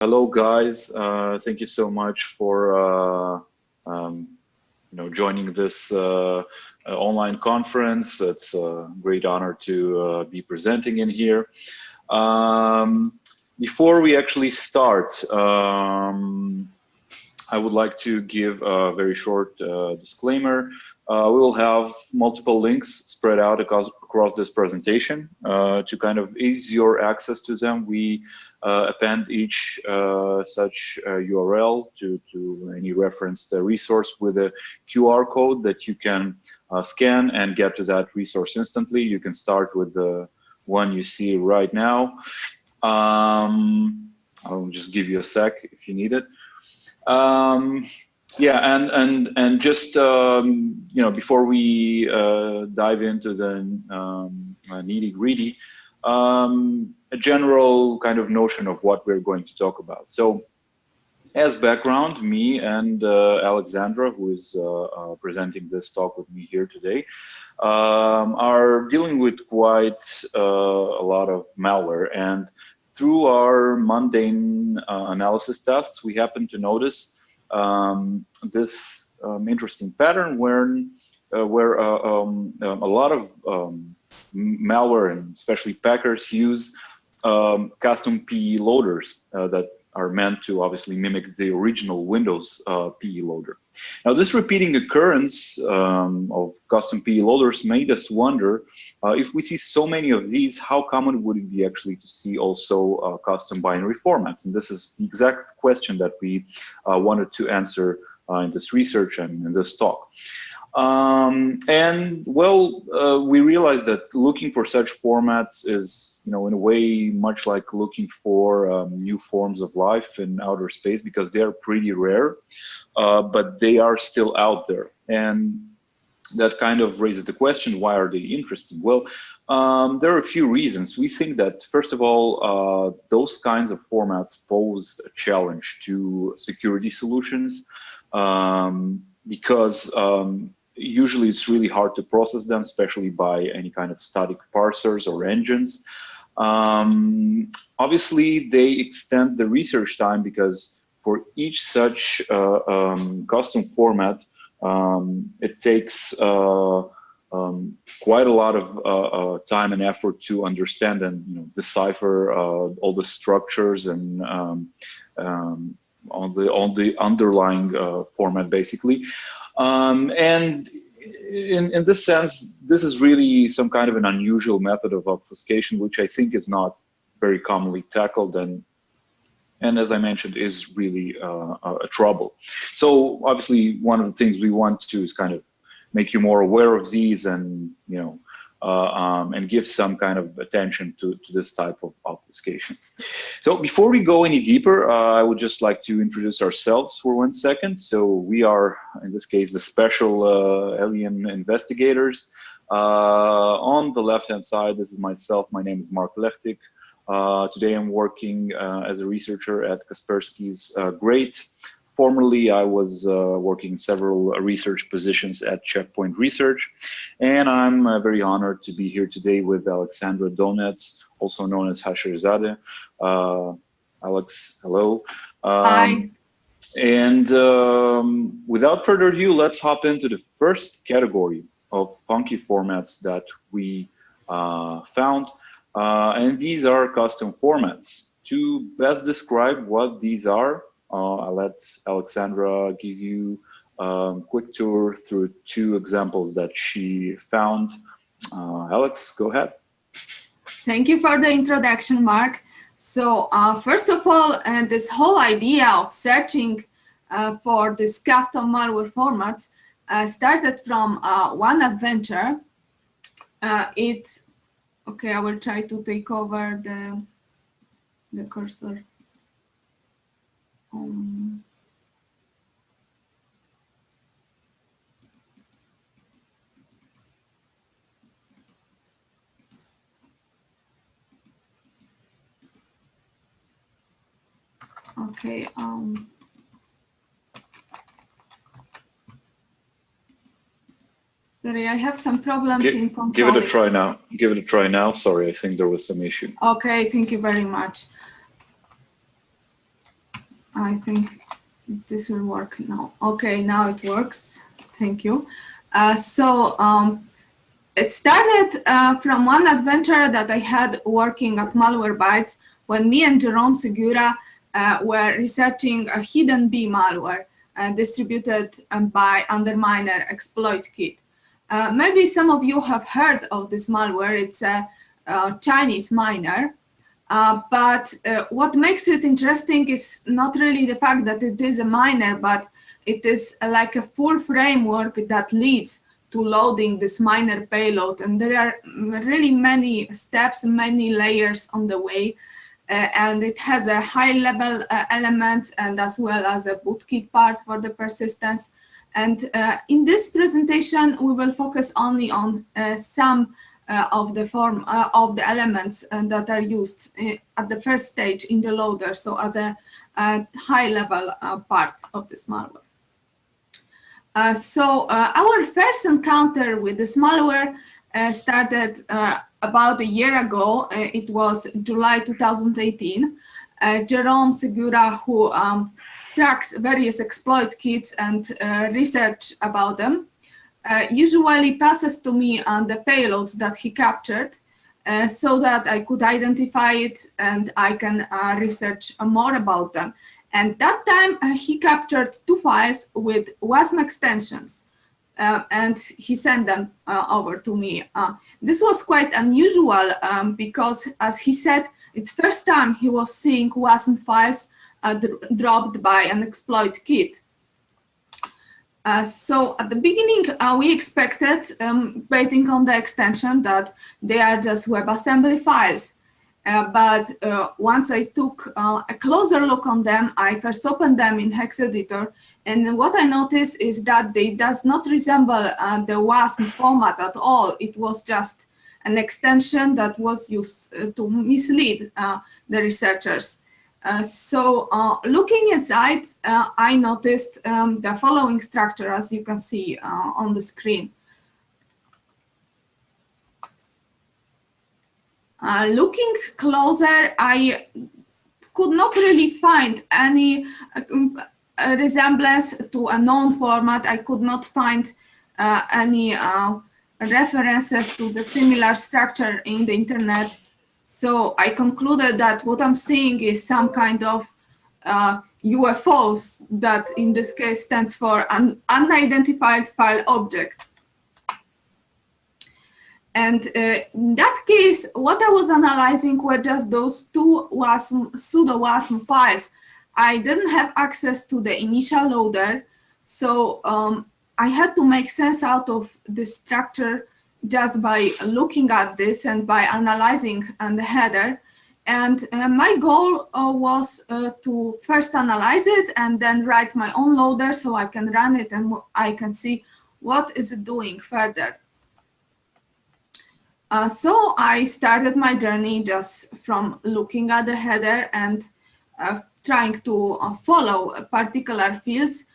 Hello, guys. Thank you so much for joining this online conference. It's a great honor to be presenting in here. Before we actually start, I would like to give a very short disclaimer. We will have multiple links spread out across this presentation. To kind of ease your access to them, we append each such URL to any referenced resource with a QR code that you can scan and get to that resource instantly. You can start with the one you see right now. I'll just give you a sec if you need it. Yeah, and just before we dive into the nitty-gritty, a general kind of notion of what we're going to talk about. So, as background, me and Alexandra, who is presenting this talk with me here today, are dealing with quite a lot of malware, and through our mundane analysis tests, we happen to notice this interesting pattern where a lot of malware, and especially packers, use custom PE loaders that are meant to obviously mimic the original Windows PE loader. Now, this repeating occurrence of custom PE loaders made us wonder if we see so many of these, how common would it be actually to see also custom binary formats? And this is the exact question that we wanted to answer in this research and in this talk. We realized that looking for such formats is, in a way, much like looking for new forms of life in outer space, because they are pretty rare, but they are still out there. And that kind of raises the question, why are they interesting? Well, there are a few reasons. We think that, first of all, those kinds of formats pose a challenge to security solutions, because usually it's really hard to process them, especially by any kind of static parsers or engines. Obviously, they extend the research time, because for each such custom format, it takes quite a lot of time and effort to understand and decipher all the structures and on the underlying format, basically. And in this sense, this is really some kind of an unusual method of obfuscation, which I think is not very commonly tackled, and as I mentioned, is really a trouble. So obviously, one of the things we want to is kind of make you more aware of these, and and give some kind of attention to this type of obfuscation. So before we go any deeper, I would just like to introduce ourselves for 1 second. So we are, in this case, the special alien investigators. On the left-hand side, this is myself. My name is Mark Lechtig. Today I'm working as a researcher at Kaspersky's GREAT. Formerly, I was working several research positions at Checkpoint Research, and I'm very honored to be here today with Alexandra Donets, also known as Hasherezade. Alex, hello. Hi. And without further ado, let's hop into the first category of funky formats that we found, and these are custom formats. To best describe what these are, I'll let Alexandra give you a quick tour through 2 examples that she found. Alex, go ahead. Thank you for the introduction, Mark. So first of all, this whole idea of searching for this custom malware formats started from one adventure. Okay, I will try to take over the cursor. Okay. Sorry, I have some problems in controlling. Give it a try now. Give it a try now. Sorry, I think there was some issue. Okay, thank you very much. I think this will work now. Okay, now it works. Thank you. It started from one adventure that I had working at Malwarebytes when me and Jerome Segura were researching a hidden B malware distributed by Underminer Exploit Kit. Maybe some of you have heard of this malware. It's a Chinese miner. But what makes it interesting is not really the fact that it is a miner, but it is like a full framework that leads to loading this miner payload. And there are really many steps, many layers on the way. And it has a high level element and as well as a bootkit part for the persistence. And in this presentation, we will focus only on some of the elements that are used at the first stage in the loader, so at the high level part of this malware. Our first encounter with this malware started about a year ago. It was July 2018. Jerome Segura, who tracks various exploit kits and research about them, usually passes to me the payloads that he captured so that I could identify it and I can research more about them. And that time he captured 2 files with WASM extensions and he sent them over to me. This was quite unusual because, as he said, it's first time he was seeing WASM files dropped by an exploit kit. So at the beginning, we expected, basing on the extension, that they are just WebAssembly files. But once I took a closer look on them, I first opened them in Hex Editor, and what I noticed is that they does not resemble the WASM format at all. It was just an extension that was used to mislead the researchers. Looking inside, I noticed the following structure, as you can see on the screen. Looking closer, I could not really find any resemblance to a known format. I could not find any references to the similar structure in the internet. So I concluded that what I'm seeing is some kind of UFOs, that in this case stands for an unidentified file object. And in that case, what I was analyzing were just those 2 pseudo-WASM files. I didn't have access to the initial loader, so I had to make sense out of this structure just by looking at this and by analyzing the header. And my goal was to first analyze it and then write my own loader so I can run it and I can see what is it doing further. So I started my journey just from looking at the header and trying to follow particular fields,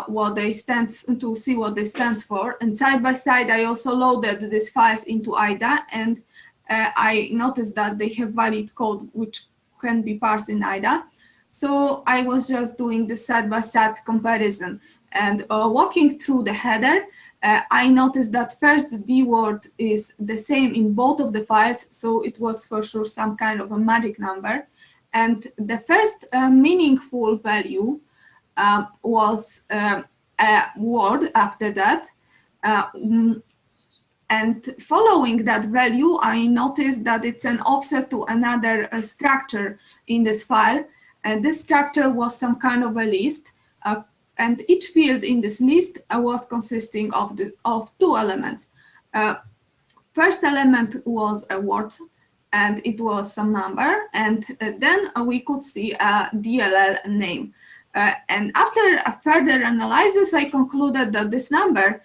what they stand to see what they stand for. And side by side, I also loaded these files into IDA, and I noticed that they have valid code which can be parsed in IDA. So I was just doing the side by side comparison and walking through the header. I noticed that first the D word is the same in both of the files, so it was for sure some kind of a magic number. And the first meaningful value was a word after that. And following that value, I noticed that it's an offset to another structure in this file. And this structure was some kind of a list. And each field in this list was consisting of 2 elements. First element was a word, and it was some number, and then we could see a DLL name. And after a further analysis, I concluded that this number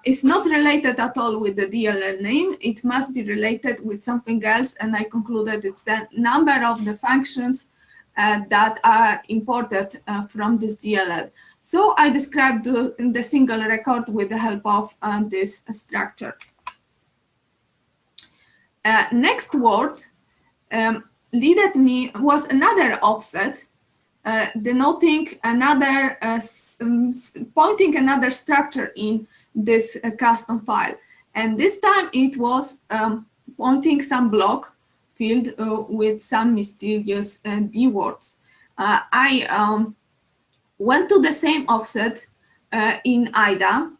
is not related at all with the DLL name. It must be related with something else, and I concluded it's the number of the functions that are imported from this DLL. So I described the single record with the help of this structure. Next word was another offset, denoting another, pointing another structure in this custom file. And this time it was pointing some block filled with some mysterious D words. I went to the same offset in IDA,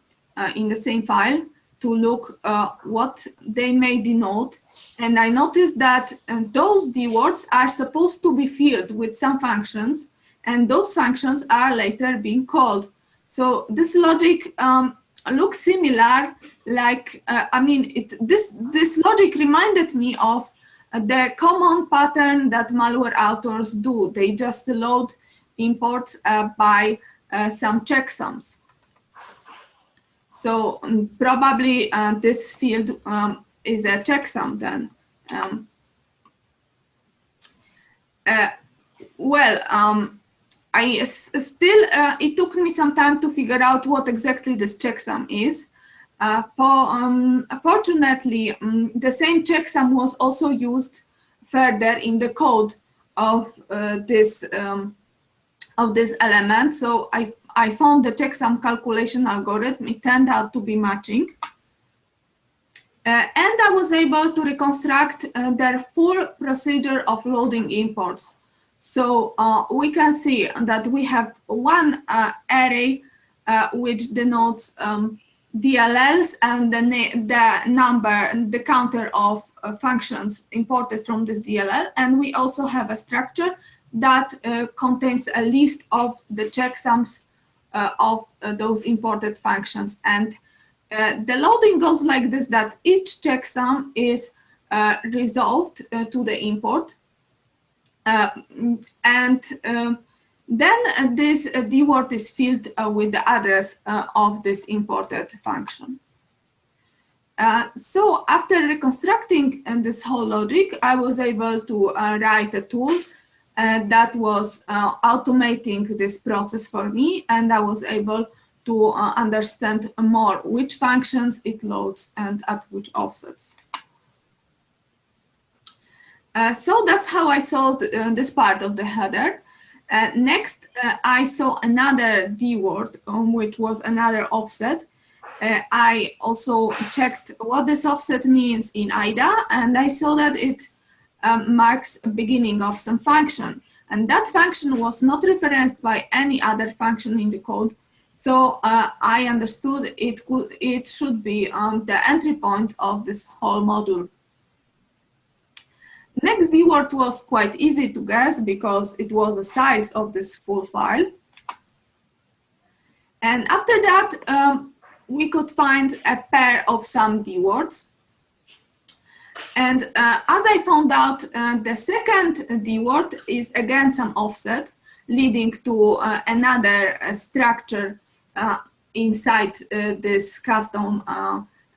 in the same file, to look what they may denote. And I noticed that those D words are supposed to be filled with some functions, and those functions are later being called. So this logic looks similar, like, this logic reminded me of the common pattern that malware authors do. They just load imports by some checksums. So probably this field is a checksum then. It took me some time to figure out what exactly this checksum is. Fortunately, the same checksum was also used further in the code of this element. So I found the checksum calculation algorithm. It turned out to be matching. And I was able to reconstruct their full procedure of loading imports. So we can see that we have one array which denotes DLLs and the number, the counter of functions imported from this DLL. And we also have a structure that contains a list of the checksums of those imported functions. And the loading goes like this, that each checksum is resolved to the import. Then this D word is filled with the address of this imported function. So after reconstructing this whole logic, I was able to write a tool that was automating this process for me, and I was able to understand more which functions it loads and at which offsets. So that's how I solved this part of the header. Next, I saw another D word, which was another offset. I also checked what this offset means in IDA, and I saw that it marks a beginning of some function. And that function was not referenced by any other function in the code. So I understood it should be the entry point of this whole module. Next D word was quite easy to guess because it was the size of this full file. And after that, we could find a pair of some D words. And as I found out, the second D word is again some offset leading to another structure inside this custom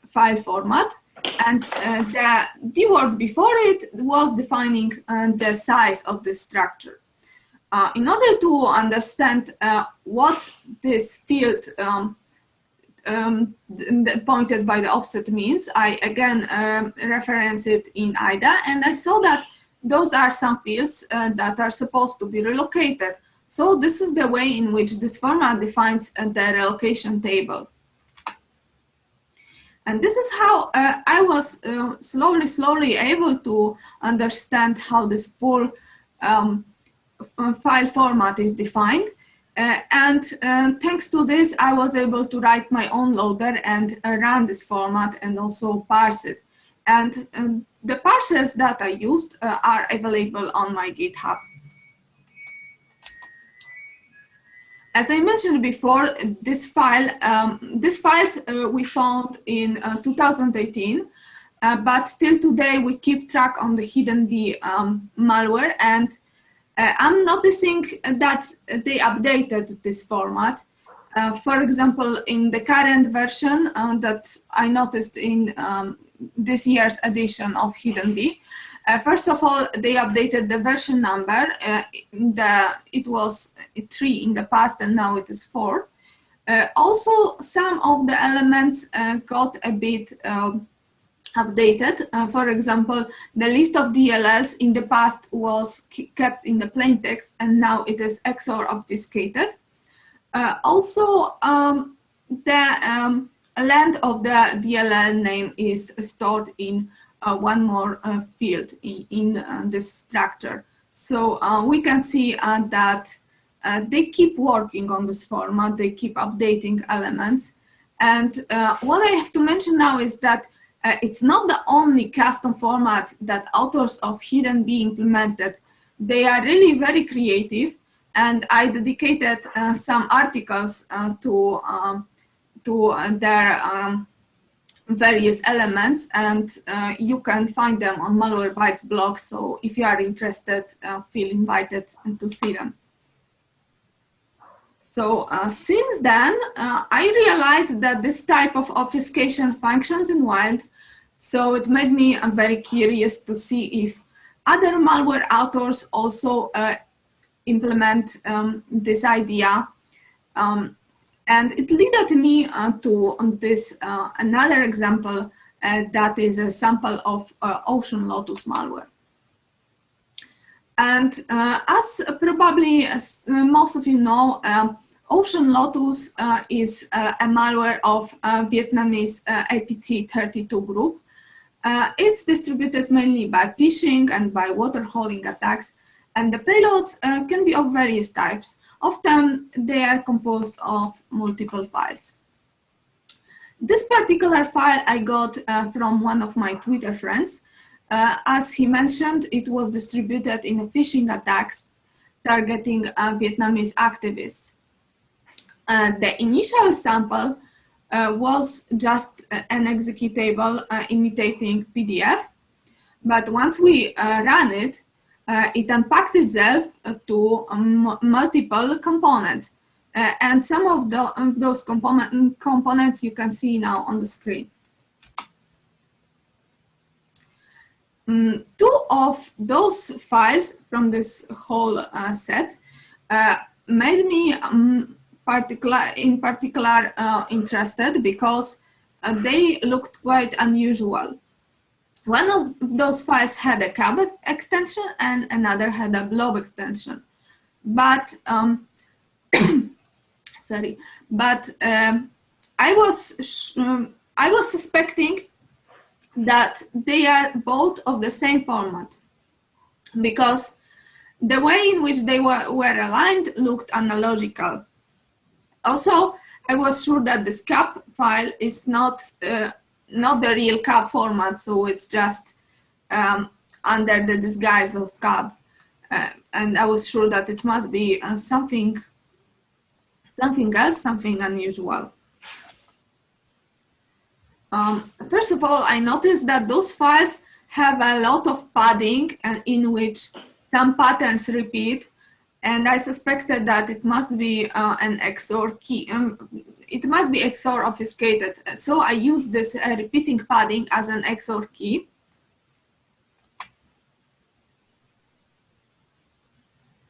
file format. And the D word before it was defining the size of this structure. In order to understand what this field pointed by the offset means, I again reference it in IDA, and I saw that those are some fields that are supposed to be relocated. So this is the way in which this format defines the relocation table. And this is how I was slowly able to understand how this full file format is defined. Thanks to this, I was able to write my own loader and run this format and also parse it. And the parsers that I used are available on my GitHub. As I mentioned before, these files we found in 2018, but till today we keep track on the hidden B malware, and I'm noticing that they updated this format. For example, in the current version that I noticed in this year's edition of Hidden B, first of all, they updated the version number. It was 3 in the past, and now it is 4. Also, some of the elements got a bit updated. For example, the list of DLLs in the past was kept in the plain text, and now it is XOR obfuscated. Also, the length of the DLL name is stored in one more field in this structure. So we can see that they keep working on this format, they keep updating elements. And what I have to mention now is that it's not the only custom format that authors of Hidden B implemented. They are really very creative, and I dedicated some articles to their various elements, and you can find them on Malwarebytes blog. So if you are interested, feel invited to see them. So since then, I realized that this type of obfuscation functions in wild. So it made me very curious to see if other malware authors also implement this idea. And it led me to this another example that is a sample of Ocean Lotus malware. And as probably most of you know, Ocean Lotus is a malware of Vietnamese APT32 group. It's distributed mainly by phishing and by water holing attacks, and the payloads can be of various types. Often they are composed of multiple files. This particular file I got from one of my Twitter friends. As he mentioned, it was distributed in phishing attacks targeting Vietnamese activists. The initial sample was just an executable imitating PDF, but once we ran it, it unpacked itself to multiple components. And some of those components you can see now on the screen. Two of those files from this whole set made me in particular interested because they looked quite unusual. One of those files had a cab extension and another had a blob extension. But sorry, but I was suspecting that they are both of the same format because the way in which they were aligned looked analogical. Also, I was sure that this cap file is not the real cap format, so it's just under the disguise of cap. And I was sure that it must be something else, something unusual. First of all, I noticed that those files have a lot of padding in which some patterns repeat, and I suspected that it must be an XOR key. It must be XOR obfuscated. So I used this repeating padding as an XOR key.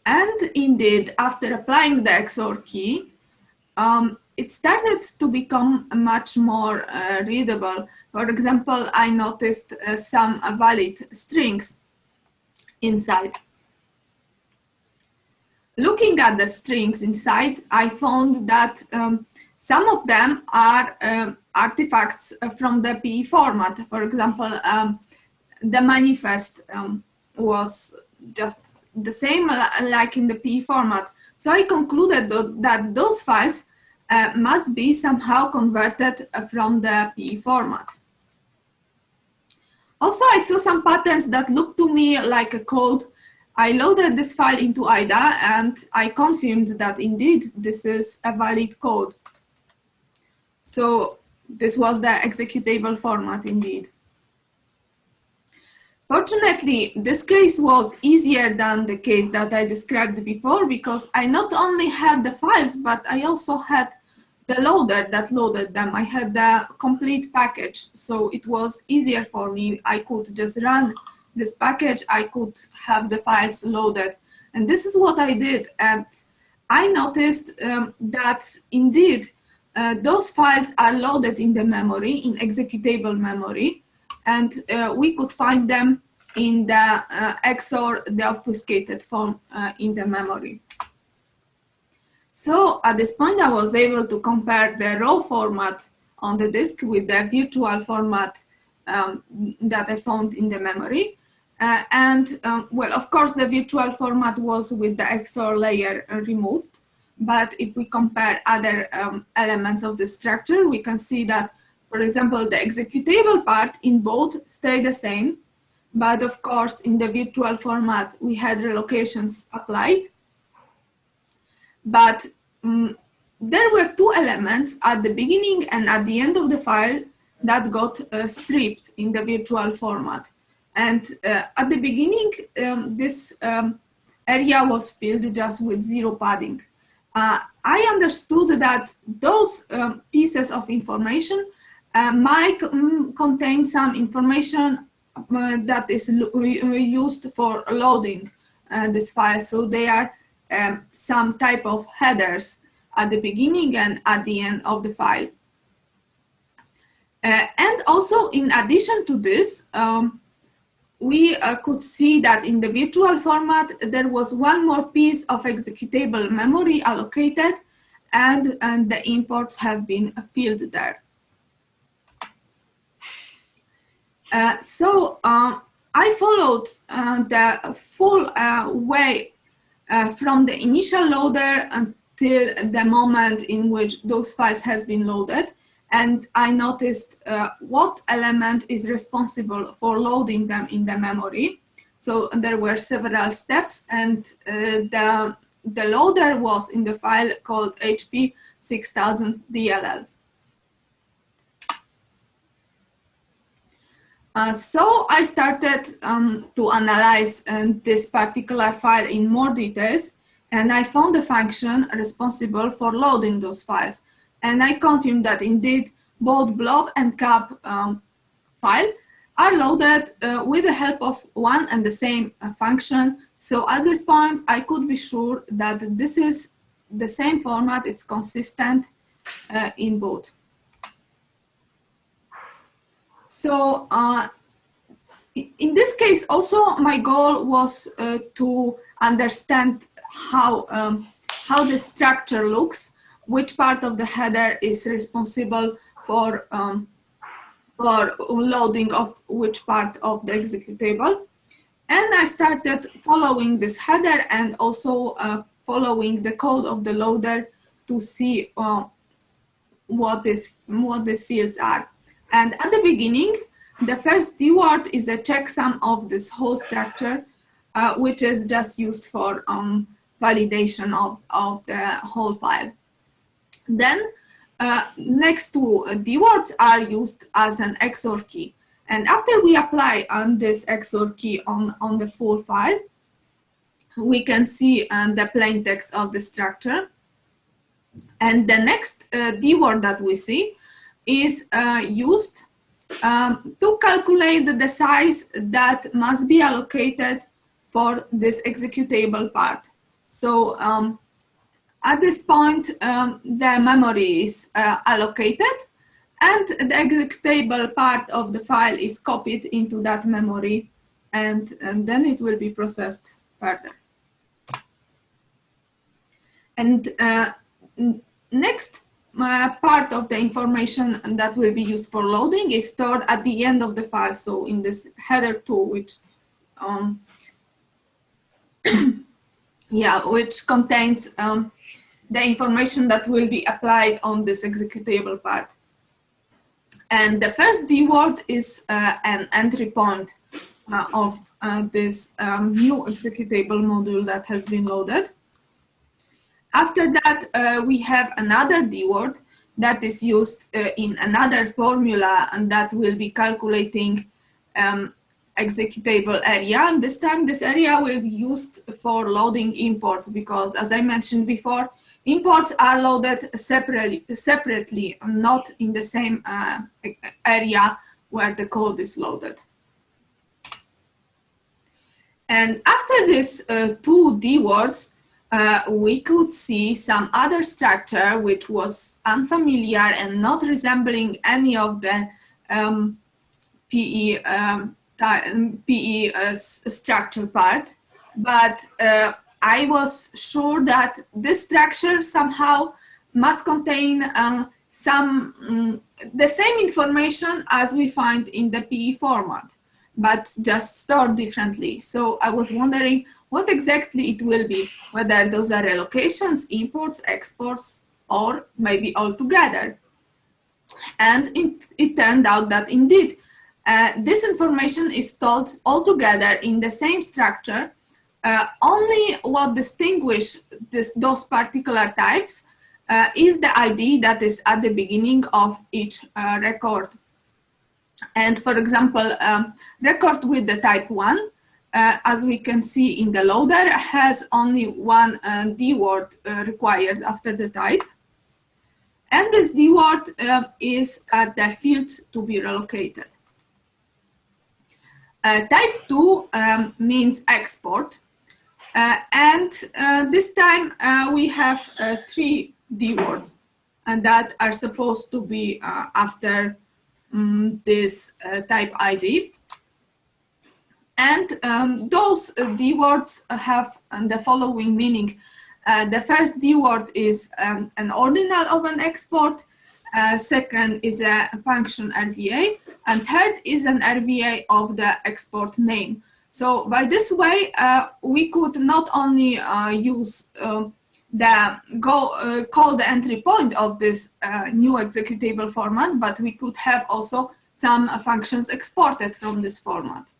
And indeed, after applying the XOR key, it started to become much more readable. For example, I noticed some valid strings inside. Looking at the strings inside, I found that some of them are artifacts from the PE format. For example, the manifest was just the same like in the PE format. So I concluded that those files must be somehow converted from the PE format. Also, I saw some patterns that looked to me like a code. I loaded this file into IDA and I confirmed that indeed this is a valid code. So this was the executable format indeed. Fortunately, this case was easier than the case that I described before because I not only had the files, but I also had the loader that loaded them. I had the complete package, so it was easier for me. I could just run this package, I could have the files loaded. And this is what I did. And I noticed that indeed, those files are loaded in the memory, in executable memory. and we could find them in the XOR, the obfuscated form in the memory. So at this point, I was able to compare the raw format on the disk with the virtual format that I found in the memory. Well, of course, the virtual format was with the XOR layer removed. But if we compare other elements of the structure, we can see that, for example, the executable part in both stay the same. But of course, in the virtual format, we had relocations applied. But there were two elements at the beginning and at the end of the file that got stripped in the virtual format. And at the beginning, this area was filled just with zero padding. I understood that those pieces of information might contain some information that is used for loading this file. So they are some type of headers at the beginning and at the end of the file. And also, in addition to this, we could see that in the virtual format, there was one more piece of executable memory allocated, and the imports have been filled there. So I followed the full way from the initial loader until the moment in which those files has been loaded. And I noticed what element is responsible for loading them in the memory. So there were several steps, and the loader was in the file called HP 6000 DLL. So I started to analyze this particular file in more details, and I found a function responsible for loading those files. And I confirmed that indeed both blob and cap file are loaded with the help of one and the same function. So at this point, I could be sure that this is the same format, it's consistent in both. So in this case, also my goal was to understand how the structure looks, which part of the header is responsible for loading of which part of the executable. And I started following this header and also following the code of the loader to see what these fields are. And at the beginning, the first keyword is a checksum of this whole structure, which is just used for validation of the whole file. Then next to dwords are used as an XOR key. And after we apply on this XOR key on the full file, we can see the plain text of the structure. And the next dword that we see is used to calculate the size that must be allocated for this executable part. So at this point, the memory is allocated, and the executable part of the file is copied into that memory, and then it will be processed further. And next part of the information that will be used for loading is stored at the end of the file, so in this header 2, which which contains the information that will be applied on this executable part. And the first dword is an entry point of this new executable module that has been loaded. After that, we have another dword that is used in another formula, and that will be calculating executable area. And this time, this area will be used for loading imports, because as I mentioned before, imports are loaded separately, not in the same area where the code is loaded. And after these two dwords, we could see some other structure which was unfamiliar and not resembling any of the PE, structure part, but I was sure that this structure somehow must contain the same information as we find in the PE format, but just stored differently. So I was wondering what exactly it will be, whether those are relocations, imports, exports, or maybe all together. And it turned out that indeed, this information is stored all together in the same structure. Only what distinguishes those particular types is the ID that is at the beginning of each record. And for example, record with the type 1, as we can see in the loader, has only one D word required after the type. And this D word is the field to be relocated. Type 2 means export. And this time we have 3 D words and that are supposed to be after this type ID. And those D words have the following meaning. The first D word is an ordinal of an export. Second is a function RVA. And third is an RVA of the export name. So by this way, we could not only use call the entry point of this new executable format, but we could have also some functions exported from this format.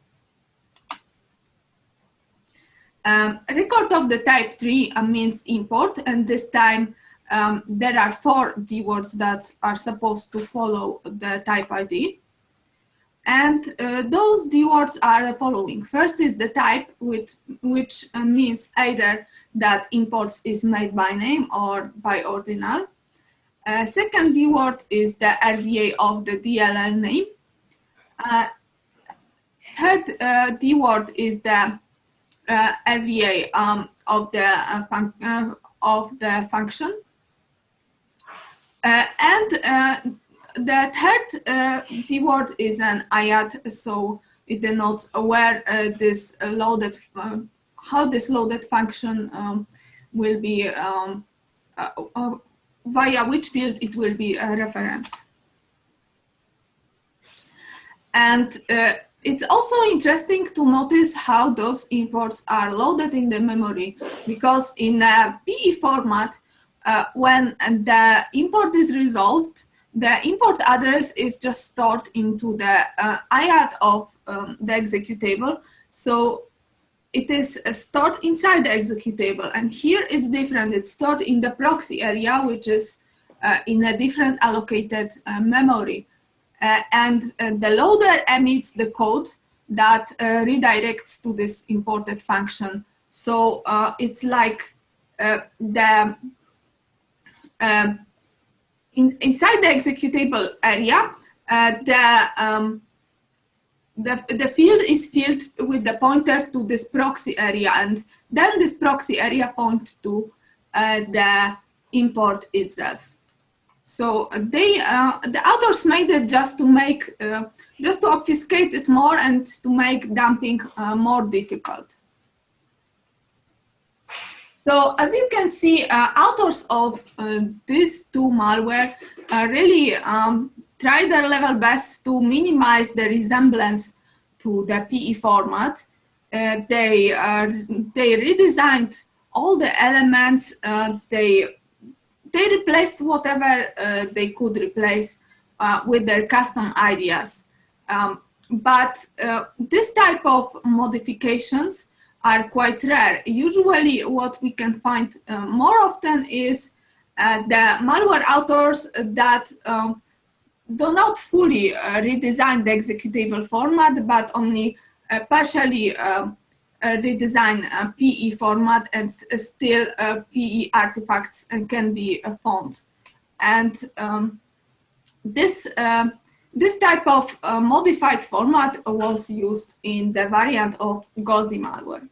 Record of the type 3 means import, and this time there are 4 D words that are supposed to follow the type ID. And those D words are the following. First is the type, which means either that imports is made by name or by ordinal. Second D word is the RVA of the DLL name. Third D word is the RVA of the function. And the third D word is an IAT, so it denotes where this loaded, how this loaded function will be, via which field it will be referenced. And it's also interesting to notice how those imports are loaded in the memory, because in a PE format, when the import is resolved, the import address is just stored into the IAT of the executable. So it is stored inside the executable. And here it's different. It's stored in the proxy area, which is in a different allocated memory. And the loader emits the code that redirects to this imported function. So it's like inside the executable area, the field is filled with the pointer to this proxy area, and then this proxy area points to the import itself. So the authors made it just to make, just to obfuscate it more and to make dumping more difficult. So as you can see, authors of these two malware really try their level best to minimize the resemblance to the PE format. They redesigned all the elements. They replaced whatever they could replace with their custom ideas. But this type of modifications are quite rare. Usually what we can find more often is the malware authors that do not fully redesign the executable format, but only partially redesign a PE format, and still PE artifacts can be found. And this type of modified format was used in the variant of Gauzy malware.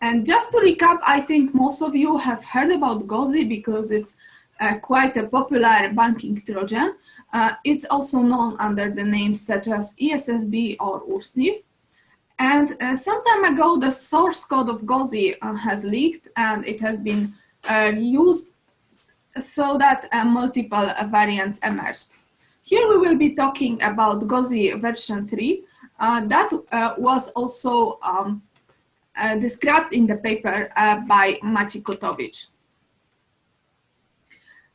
And just to recap, I think most of you have heard about Gauzy because it's quite a popular banking Trojan. It's also known under the names such as ESFB or URSNIF. And some time ago, the source code of Gauzy has leaked, and it has been used so that multiple variants emerged. Here we will be talking about Gauzy version 3. That was also described in the paper by Maciej Kotowicz.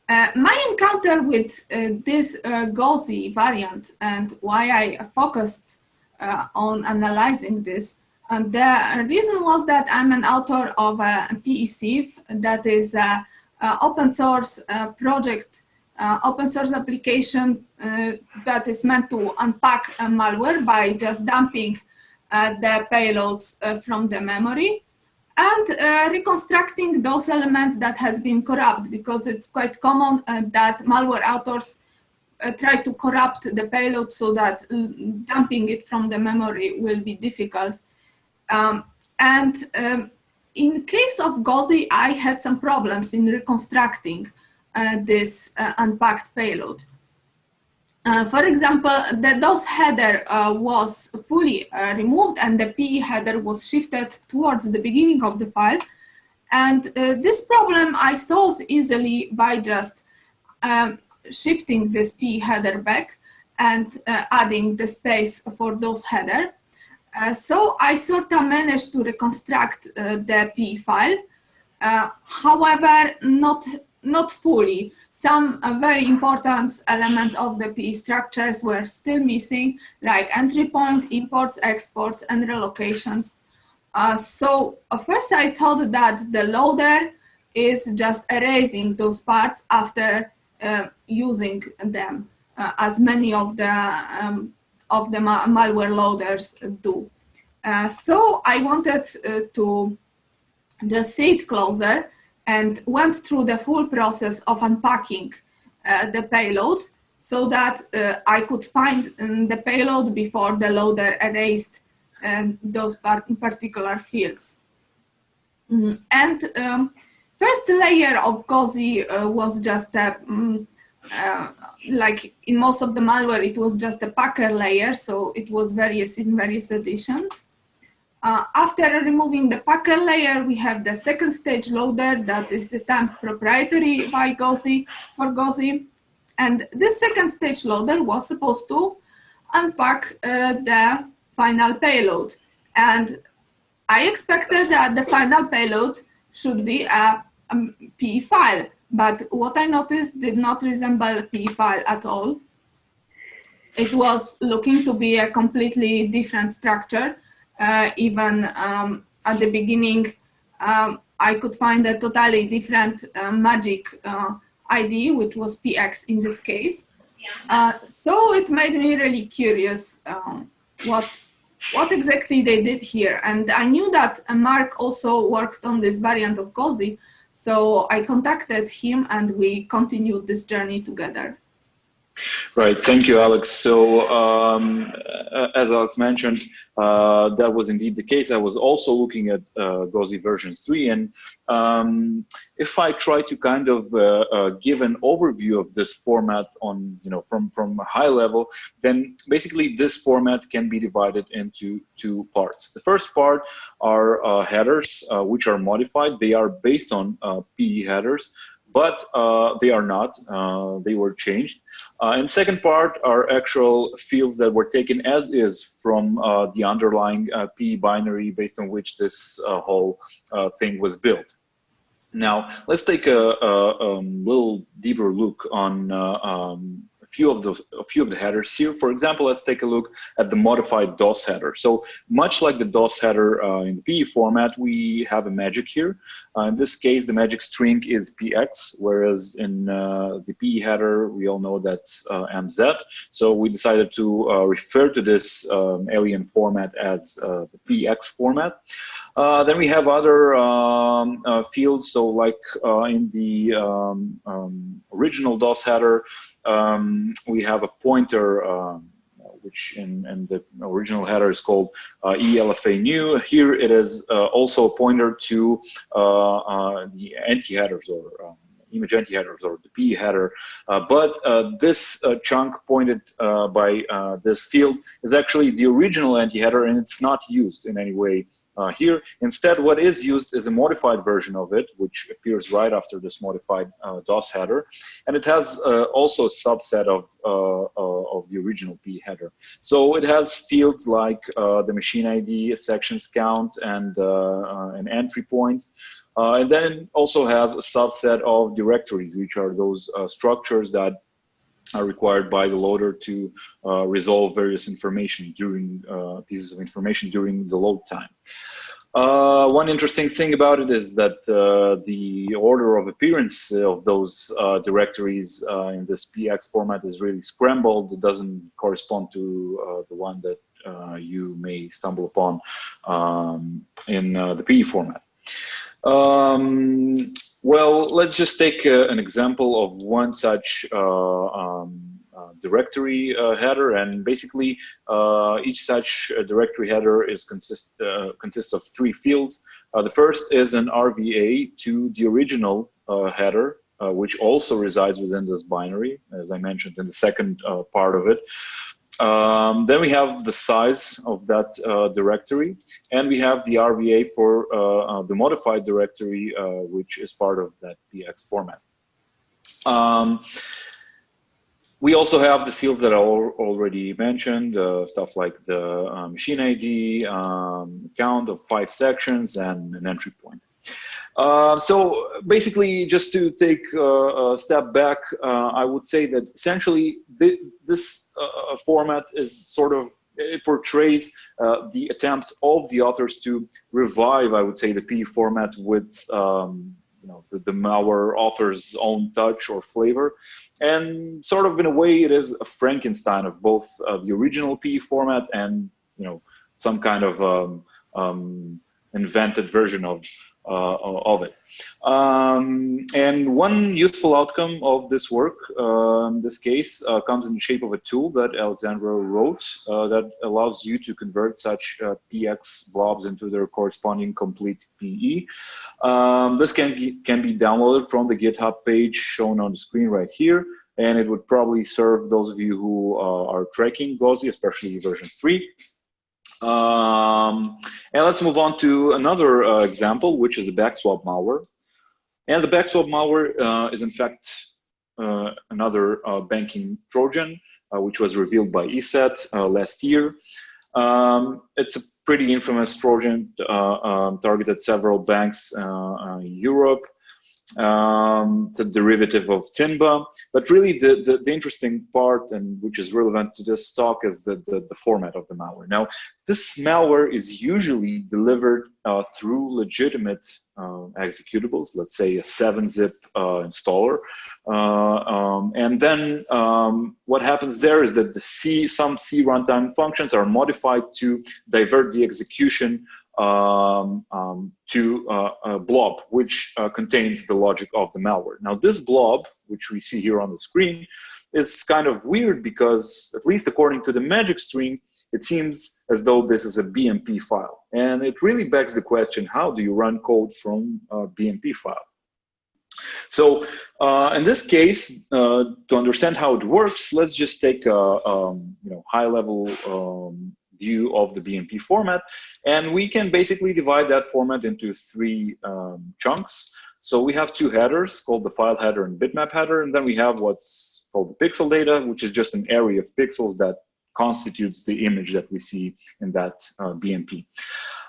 My encounter with this Gauzy variant and why I focused on analyzing this, and the reason was that I'm an author of a PECIF, that is an open source project, open source application that is meant to unpack malware by just dumping the payloads from the memory and reconstructing those elements that has been corrupt, because it's quite common that malware authors try to corrupt the payload so that dumping it from the memory will be difficult. In case of Gauzy, I had some problems in reconstructing this unpacked payload. For example, the DOS header was fully removed and the PE header was shifted towards the beginning of the file. And this problem I solved easily by just shifting this PE header back and adding the space for DOS header. So I sort of managed to reconstruct the PE file. However, not fully. Some very important elements of the PE structures were still missing, like entry point, imports, exports, and relocations. So first I thought that the loader is just erasing those parts after using them, as many of the malware loaders do. So I wanted to just see it closer and went through the full process of unpacking the payload so that I could find the payload before the loader erased those particular fields. First layer of Gauzy was just a, like in most of the malware, it was just a packer layer, so it was various in various editions. After removing the packer layer, we have the second stage loader that is this time proprietary by Gauzy, for Gauzy. And this second stage loader was supposed to unpack the final payload. And I expected that the final payload should be a PE file, but what I noticed did not resemble a PE file at all. It was looking to be a completely different structure. Even at the beginning, I could find a totally different magic ID, which was PX in this case. So it made me really curious what exactly they did here. And I knew that Mark also worked on this variant of Gauzy, so I contacted him and we continued this journey together. Right, thank you, Alex. So as Alex mentioned, that was indeed the case. I was also looking at Gauzy version 3, and if I try to kind of give an overview of this format on, from a high level, then basically this format can be divided into two parts. The first part are headers, which are modified. They are based on PE headers, but they are not. They were changed. And second part are actual fields that were taken as is from the underlying PE binary based on which this whole thing was built. Now, let's take a little deeper look on a few of the headers here. For example, let's take a look at the modified DOS header. So much like the DOS header in the PE format, we have a magic here. In this case, the magic string is PX, whereas in the PE header, we all know that's MZ. So we decided to refer to this alien format as the PX format. Then we have other fields. So like in the original DOS header, we have a pointer, which in the original header is called ELFA new. Here it is also a pointer to the anti-headers or image anti-headers or the PE header. But this chunk pointed by this field is actually the original anti-header, and it's not used in any way here. Instead, what is used is a modified version of it, which appears right after this modified DOS header, and it has also a subset of the original P header. So it has fields like the machine ID, a sections count, and an entry point. And then it also has a subset of directories, which are those structures that are required by the loader to resolve various information during pieces of information during the load time. One interesting thing about it is that the order of appearance of those directories in this PX format is really scrambled. It doesn't correspond to the one that you may stumble upon in the PE format. Well, let's just take an example of one such directory header, and basically each such directory header is consists of three fields. The first is an RVA to the original header, which also resides within this binary, as I mentioned in the second part of it. Then we have the size of that directory, and we have the RVA for the modified directory, which is part of that PX format. We also have the fields that I already mentioned, stuff like the machine ID, count of 5 sections, and an entry point. So basically, just to take a step back, I would say that essentially this format is sort of, it portrays the attempt of the authors to revive, I would say, the PE format with you know, the malware author's own touch or flavor. And sort of in a way, it is a Frankenstein of both the original PE format and, you know, some kind of invented version of it. And one useful outcome of this work, in this case, comes in the shape of a tool that Alexandra wrote that allows you to convert such PX blobs into their corresponding complete PE. This can be downloaded from the GitHub page shown on the screen right here, and it would probably serve those of you who are tracking GOSI, especially version 3. And let's move on to another example, which is the backswap malware. And the backswap malware is in fact another banking Trojan, which was revealed by ESET last year. It's a pretty infamous Trojan, targeted several banks in Europe. It's a derivative of Timba, but really the interesting part, and which is relevant to this talk, is the format of the malware. Now, this malware is usually delivered through legitimate executables, let's say a 7-zip installer. And then what happens there is that some C runtime functions are modified to divert the execution to a blob, which contains the logic of the malware. Now, this blob, which we see here on the screen, is kind of weird because, at least according to the magic string, it seems as though this is a BMP file. And it really begs the question, how do you run code from a BMP file? So in this case, to understand how it works, let's just take a high-level view of the BMP format, and we can basically divide that format into 3 chunks. So we have 2 headers called the file header and bitmap header, and then we have what's called the pixel data, which is just an array of pixels that constitutes the image that we see in that BMP.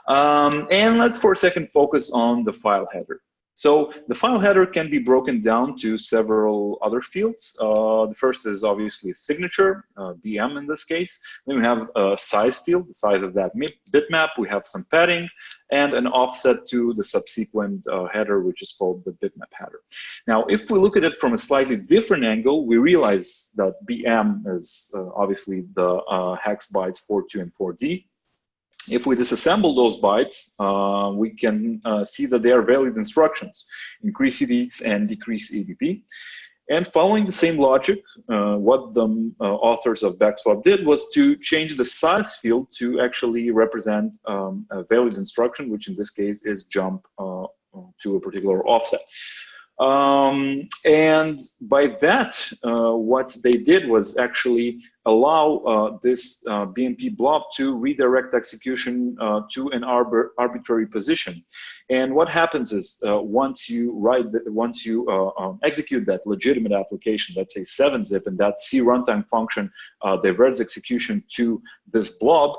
And let's for a second focus on the file header. So the file header can be broken down to several other fields. The first is obviously a signature, BM in this case. Then we have a size field, the size of that bitmap. We have some padding and an offset to the subsequent header, which is called the bitmap header. Now, if we look at it from a slightly different angle, we realize that BM is obviously the hex bytes 42 and 4D. If we disassemble those bytes, we can see that they are valid instructions, increase EDX and decrease EDP. And following the same logic, what the authors of backswap did was to change the size field to actually represent a valid instruction, which in this case is jump to a particular offset. And by that, what they did was actually allow this BMP blob to redirect execution to an arbitrary position. And what happens is once you execute that legitimate application, let's say 7-zip, and that C runtime function diverts execution to this blob,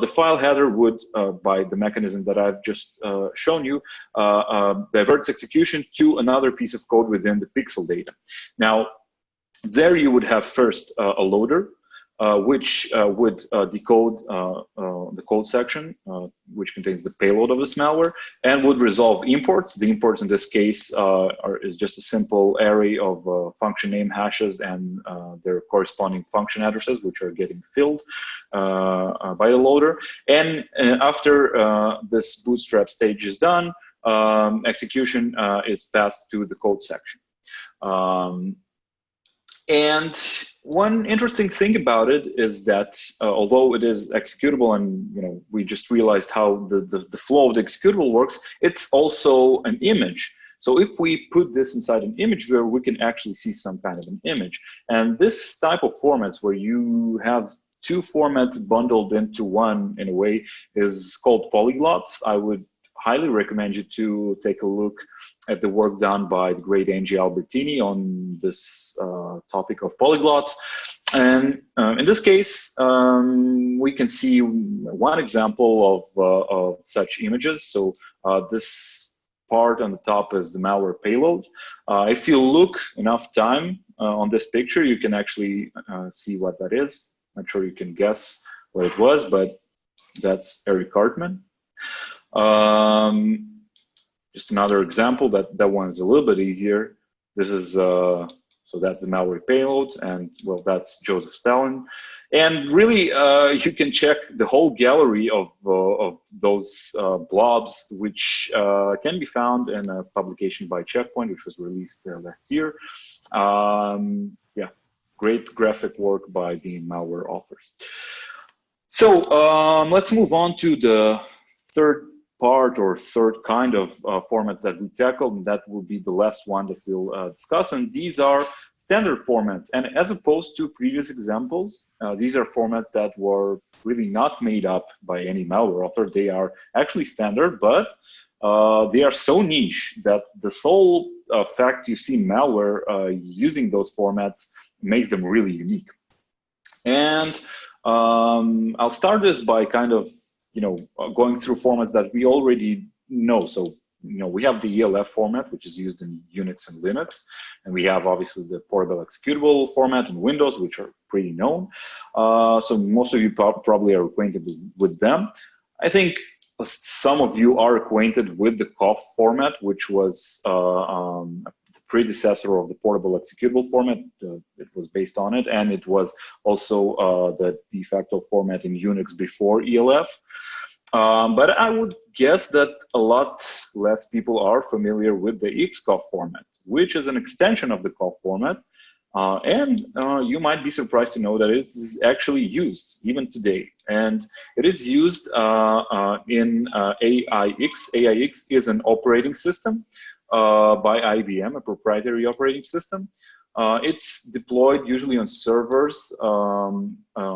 the file header would, by the mechanism that I've just shown you, diverts execution to another piece of code within the pixel data. Now, there you would have first a loader, which would decode the code section, which contains the payload of this malware, and would resolve imports. The imports in this case is just a simple array of function name hashes and their corresponding function addresses, which are getting filled by the loader. And after this bootstrap stage is done, execution is passed to the code section. And one interesting thing about it is that although it is executable, and we just realized how the flow of the executable works, it's also an image. So if we put this inside an image viewer, we can actually see some kind of an image. And this type of formats, where you have two formats bundled into one in a way, is called polyglots. I would highly recommend you to take a look at the work done by the great Angie Albertini on this topic of polyglots. And in this case, we can see one example of such images. So this part on the top is the malware payload. If you look enough time on this picture, you can actually see what that is. Not sure you can guess what it was, but that's Eric Cartman. Just another example, that one is a little bit easier. This is, so that's the malware payload, and well, that's Joseph Stalin. And really, you can check the whole gallery of those blobs, which can be found in a publication by Checkpoint, which was released last year. Yeah, great graphic work by the malware authors. So let's move on to the third part or third kind of formats that we tackled, and that will be the last one that we'll discuss. And these are standard formats. And as opposed to previous examples, these are formats that were really not made up by any malware author. They are actually standard, but they are so niche that the sole fact you see malware using those formats makes them really unique. And I'll start this by kind of going through formats that we already know. So, we have the ELF format, which is used in Unix and Linux. And we have obviously the portable executable format in Windows, which are pretty known. So most of you probably are acquainted with them. I think some of you are acquainted with the COF format, which was the predecessor of the portable executable format. It was based on it, and it was also the de facto format in Unix before ELF. But I would guess that a lot less people are familiar with the XCOF format, which is an extension of the COF format. And you might be surprised to know that it is actually used even today. And it is used in AIX. AIX is an operating system by IBM, a proprietary operating system. It's deployed usually on servers,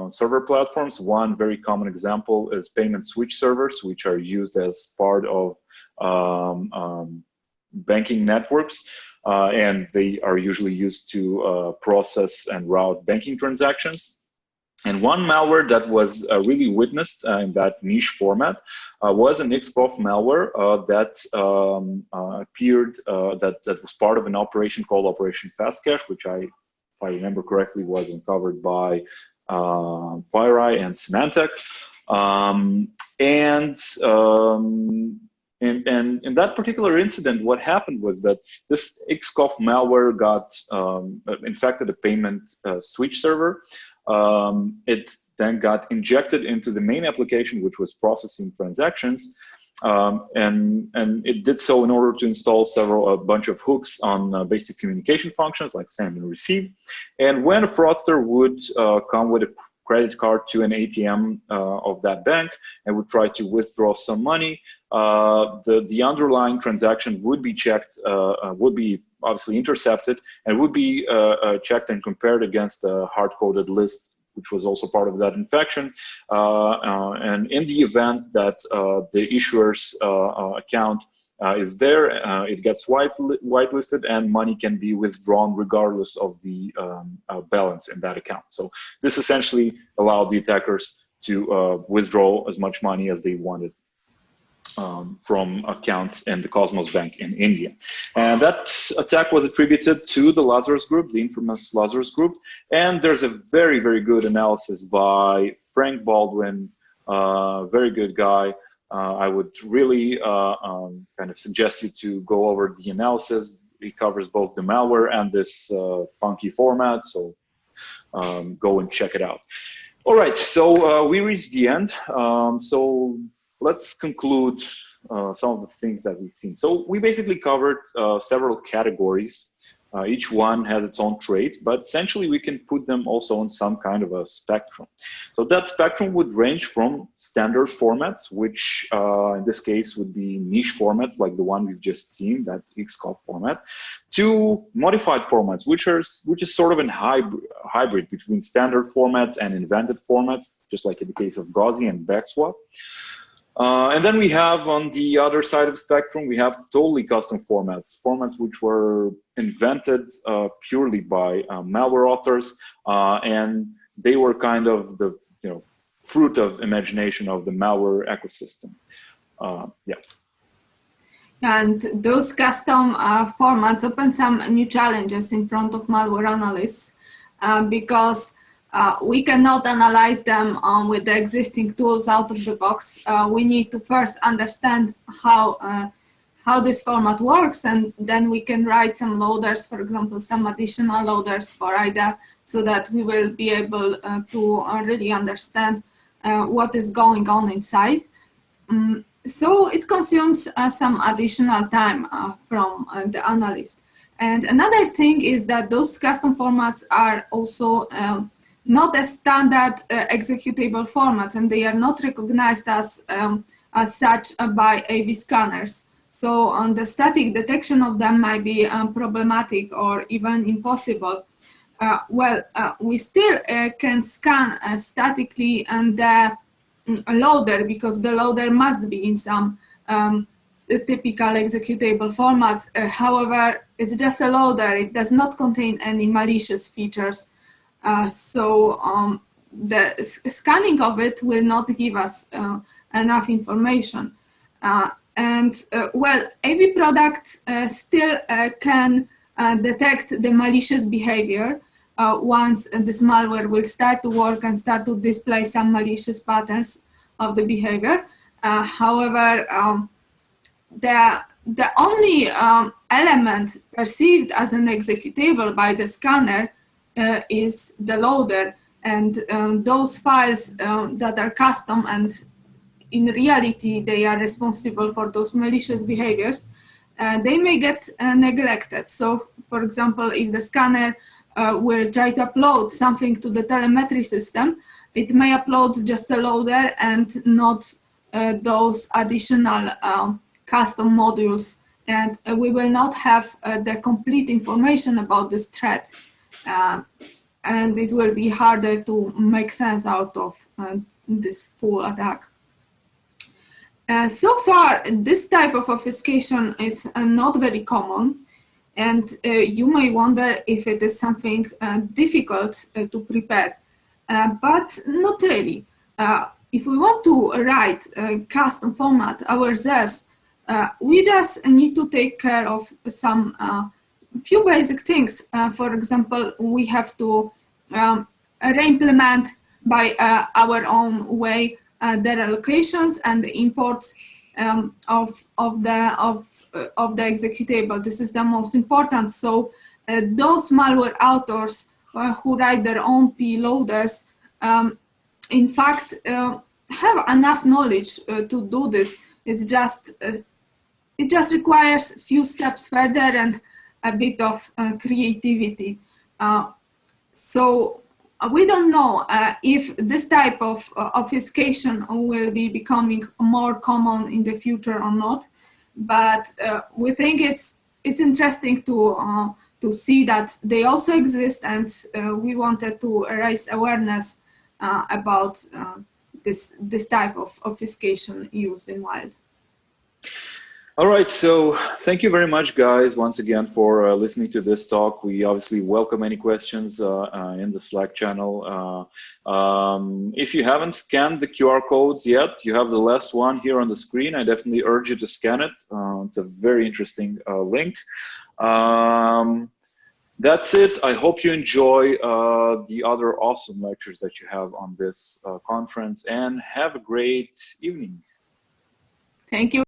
server platforms. One very common example is payment switch servers, which are used as part of banking networks. And they are usually used to process and route banking transactions. And one malware that was really witnessed in that niche format was an XCOF malware that appeared, that was part of an operation called Operation Fastcache, which if I remember correctly, was uncovered by FireEye and Symantec. And in that particular incident, what happened was that this XCOF malware got infected a payment switch server. It then got injected into the main application, which was processing transactions. And it did so in order to install a bunch of hooks on basic communication functions like send and receive. And when a fraudster would come with a credit card to an ATM of that bank and would try to withdraw some money, the underlying transaction would be checked, would be obviously intercepted and would be checked and compared against a hard-coded list, which was also part of that infection. And in the event that the issuer's account is there, it gets whitelisted and money can be withdrawn regardless of the balance in that account. So this essentially allowed the attackers to withdraw as much money as they wanted from accounts in the Cosmos Bank in India. And that attack was attributed to the Lazarus Group, the infamous Lazarus Group. And there's a very, very good analysis by Frank Baldwin, very good guy. I would really kind of suggest you to go over the analysis. It covers both the malware and this funky format, so go and check it out. All right, so we reached the end. So let's conclude some of the things that we've seen. So we basically covered several categories. Each one has its own traits, but essentially we can put them also on some kind of a spectrum. So that spectrum would range from standard formats, which in this case would be niche formats like the one we've just seen, that Xcode format, to modified formats, which is sort of a hybrid between standard formats and invented formats, just like in the case of Gauzy and backswap. And then we have on the other side of the spectrum, we have totally custom formats which were invented purely by malware authors, and they were kind of the fruit of imagination of the malware ecosystem. Yeah. And those custom formats open some new challenges in front of malware analysts because we cannot analyze them with the existing tools out of the box. We need to first understand how this format works, and then we can write some loaders, for example, some additional loaders for IDA, so that we will be able to really understand what is going on inside. So it consumes some additional time from the analyst. And another thing is that those custom formats are also not as standard executable formats, and they are not recognized as such by AV scanners. So on the static detection of them might be problematic or even impossible. We still can scan statically and the loader, because the loader must be in some typical executable format. However, it's just a loader. It does not contain any malicious features. So the scanning of it will not give us enough information. AV products still can detect the malicious behavior once this malware will start to work and start to display some malicious patterns of the behavior. However, the only element perceived as an executable by the scanner is the loader, and those files that are custom and in reality they are responsible for those malicious behaviors, they may get neglected. So for example, if the scanner will try to upload something to the telemetry system, it may upload just a loader and not those additional custom modules, and we will not have the complete information about this threat. And it will be harder to make sense out of this full attack. So far, this type of obfuscation is not very common, and you may wonder if it is something difficult to prepare, but not really. If we want to write a custom format ourselves, we just need to take care of some few basic things. For example, we have to re-implement by our own way the allocations and the imports of the executable. This is the most important. So those malware authors who write their own payloaders, in fact, have enough knowledge to do this. It's just it just requires a few steps further and a bit of creativity. So we don't know if this type of obfuscation will be becoming more common in the future or not, but we think it's it's interesting to see that they also exist, and we wanted to raise awareness about this type of obfuscation used in wild. All right, so thank you very much, guys, once again for listening to this talk. We obviously welcome any questions in the Slack channel. If you haven't scanned the QR codes yet, you have the last one here on the screen. I definitely urge you to scan it. It's a very interesting link. That's it. I hope you enjoy the other awesome lectures that you have on this conference, and have a great evening. Thank you.